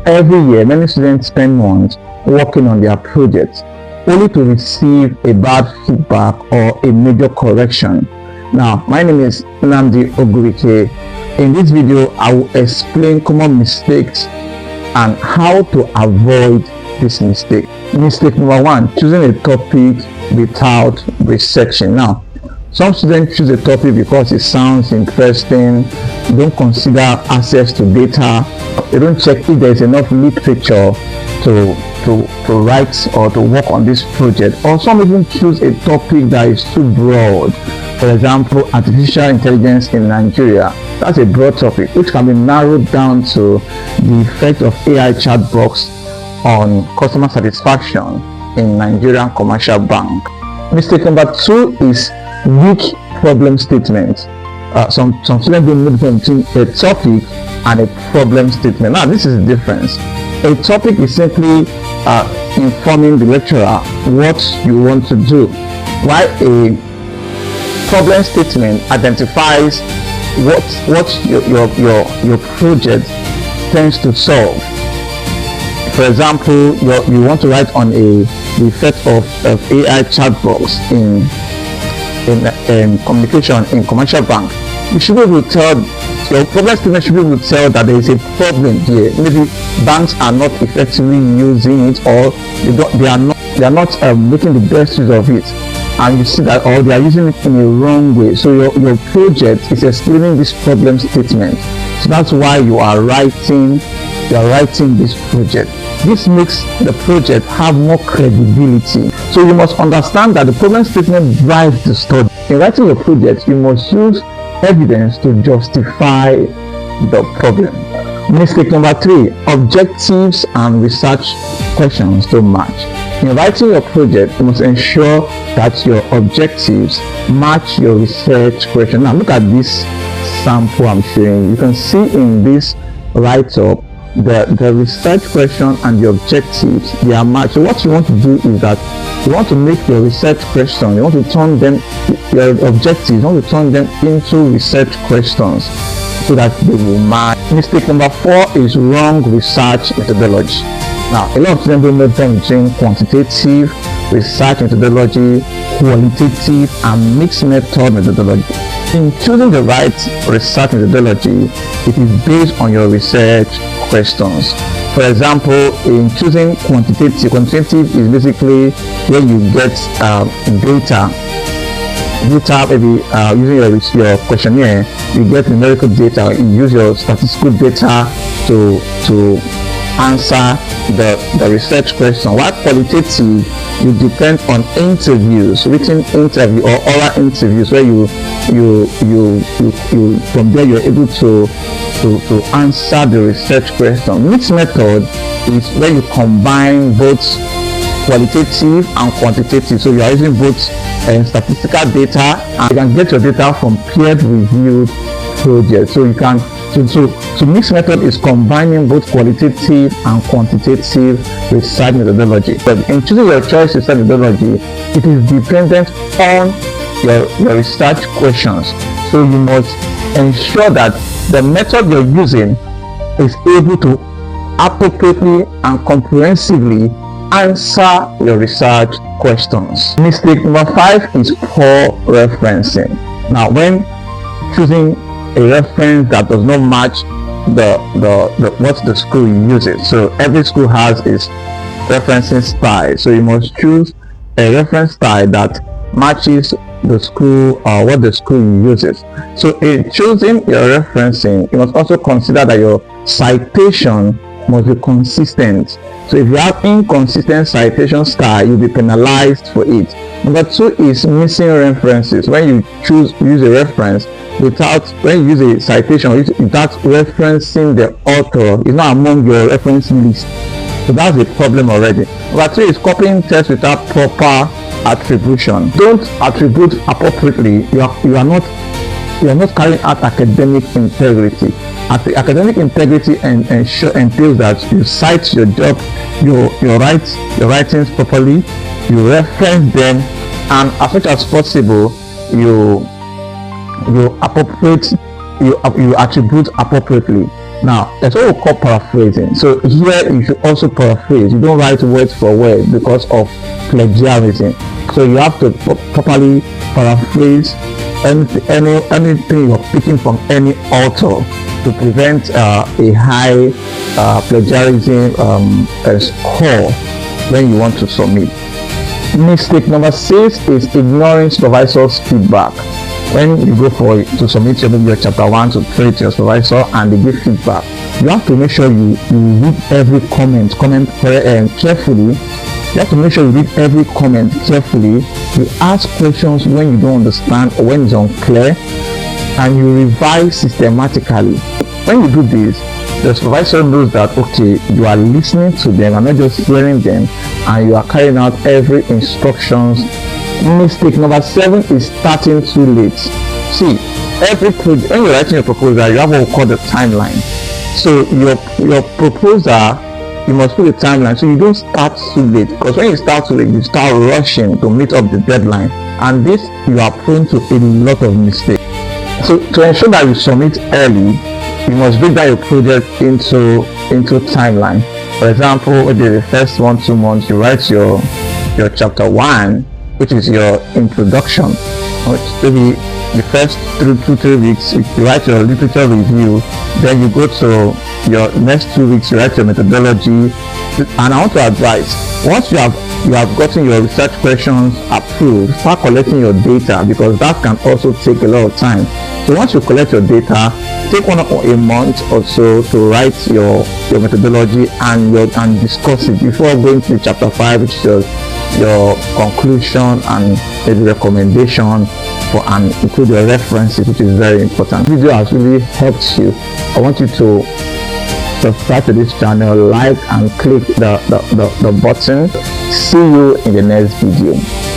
every year, many students spend months working on their projects only to receive a bad feedback or a major correction. Now, my name is Nnamdi Ogurike. In this video, I will explain common mistakes and how to avoid this mistake. Mistake number one, choosing a topic without researching. Now, some students choose a topic because it sounds interesting, don't consider access to data, they don't check if there is enough literature to write or to work on this project, or some even choose a topic that is too broad. For example, artificial intelligence in Nigeria. That's a broad topic which can be narrowed down to the effect of AI chatbots on customer satisfaction in Nigerian commercial bank. Mistake number two is weak problem statement. Some students don't know the difference between a topic and a problem statement. Now, this is the difference. A topic is simply informing the lecturer what you want to do, while a problem statement identifies what your project tends to solve. For example, you want to write on the effect of AI chatbots in communication in commercial bank. You should be able to tell, your problem statement should be able to tell that there is a problem here. Maybe banks are not effectively using it, or they are not making the best use of it, and you see that, or they are using it in a wrong way. So your project is explaining this problem statement. So that's why you are writing this project. This makes the project have more credibility. So you must understand that the problem statement drives the study. In writing your project, you must use evidence to justify the problem. Mistake number three, objectives and research questions don't match. In writing your project, you must ensure that your objectives match your research question. Now look at this sample I'm showing you. You can see in this write-up the research question and the objectives, they are matched. So what you want to do is that you want to make your research question, you want to turn them, your objectives, you want to turn them into research questions so that they will match. Mistake number four is wrong research methodology. Now, a lot of students don't know the difference between quantitative research methodology, qualitative and mixed method methodology. In choosing the right research methodology, it is based on your research questions. For example, in choosing quantitative is basically where you get data, maybe using your questionnaire, you get numerical data, you use your statistical data to answer the research question. While qualitative, you depend on interviews, written interview or oral interviews, where you from there you're able to answer the research question. Mixed method is where you combine both qualitative and quantitative. So you are using both statistical data, and you can get your data from peer-reviewed projects. So you can so mixed method is combining both qualitative and quantitative research methodology. But in choosing your choice research methodology, it is dependent on your research questions. So you must ensure that the method you're using is able to appropriately and comprehensively answer your research questions. Mistake number five is poor referencing. Now, when choosing a reference that does not match what the school uses, so every school has its referencing style, so you must choose a reference style that matches the school or what the school uses. So in choosing your referencing, you must also consider that your citation must be consistent. So if you have inconsistent citation style, you'll be penalized for it. Number two is missing references. When you use a reference when you use a citation without referencing the author, it's not among your reference list. So that's a problem already. Number three is copying text without proper attribution. Don't attribute appropriately. You are not carrying out academic integrity. Academic integrity entails that you cite your job, your writings properly, you reference them, and as much as possible you attribute appropriately. Now, that's what we call paraphrasing. So here you should also paraphrase. You don't write word for word because of plagiarism. So you have to properly paraphrase anything you're picking from any author to prevent a high plagiarism score when you want to submit. Mistake number 6 is ignoring supervisor's feedback. When you go to submit your chapter 1 to 3 to your supervisor and they give feedback, you have to make sure you read every comment carefully. You have to make sure you read every comment carefully. You ask questions when you don't understand or when it's unclear, and you revise systematically. When you do this, the supervisor knows that, okay, you are listening to them and not just hearing them, and you are carrying out every instructions. Mistake number 7 is starting too late. See, when you're writing your proposal, you have what we call the timeline. So your proposal, you must put a timeline, so you don't start too late, because when you start too late, you start rushing to meet up the deadline, and this, you are prone to a lot of mistakes. So to ensure that you submit early, you must break down your project into timeline. For example, maybe the first 1-2 months, you write your chapter 1, which is your introduction. Maybe the first 2-3 weeks, you write your literature review. Then you go to your next 2 weeks, you write your methodology. And I want to advise, once you have gotten your research questions approved, start collecting your data, because that can also take a lot of time. So once you collect your data, take a month or so to write your methodology and discuss it before going to chapter 5, which is your conclusion and the recommendation and include your references, which is very important. This video has really helped you. I want you to subscribe to this channel, like and click the button. See you in the next video.